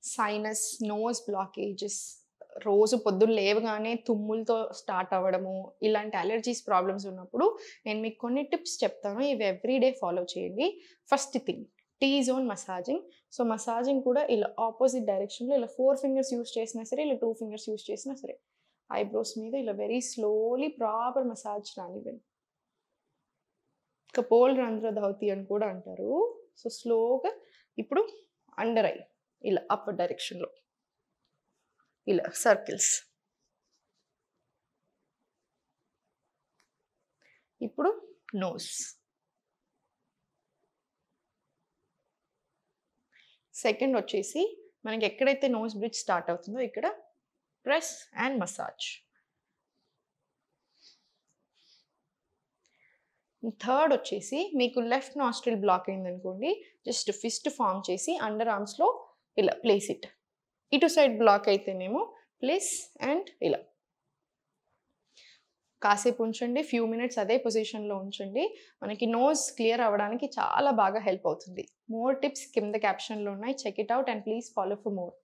Sinus, nose blockages, రోజు పొద్దున్న లేవగానే తుమ్ములతో స్టార్ట్ అవ్వడము, ఇలాంటి అలర్జీస్ ప్రాబ్లమ్స్ ఉన్నప్పుడు నేను మీకు కొన్ని టిప్స్ చెప్తాను. ఇవి ఎవ్రీడే ఫాలో చేయండి. First thing tea zone massaging. So, massaging కూడా ఇలా ఆపోజిట్ డైరెక్షన్‌లో ఇలా 4 ఫింగర్స్ యూజ్ చేసినా సరే, ఇలా 2 ఫింగర్స్ యూజ్ చేసినా సరే, ఐబ్రోస్ మీద ఇలా వెరీ స్లోలీ ప్రాపర్ మసాజ్ రానివ్వండి. కపోల్ రంధ్ర ధౌతి అని కూడా అంటారు. సో, స్లోగా ఇప్పుడు అండర్ ఐ ఇలా అప్పర్ డైరెక్షన్‌లో ఇలా సర్కిల్స్. ఇప్పుడు నోస్. సెకండ్ వచ్చేసి మనకి ఎక్కడైతే నోస్ బ్రిడ్జ్ స్టార్ట్ అవుతుందో ఇక్కడ ప్రెస్ అండ్ మసాజ్. థర్డ్ వచ్చేసి మీకు లెఫ్ట్ నాస్ట్రిల్ బ్లాక్ అయిందనుకోండి, జస్ట్ ఫిస్ట్ ఫార్మ్ చేసి అండర్ ఆర్మ్స్‌లో ఇలా ప్లేస్ ఇట్. ఇటు సైడ్ బ్లాక్ అయితేనేమో ప్లేస్ అండ్ ఇలా. కాసేపు ఉంచండి. ఫ్యూ మినిట్స్ అదే పొజిషన్‌లో ఉంచండి. మనకి నోస్ క్లియర్ అవ్వడానికి చాలా బాగా హెల్ప్ అవుతుంది. మోర్ టిప్స్ కింద క్యాప్షన్‌లో ఉన్నాయి. Check it out and please follow for more.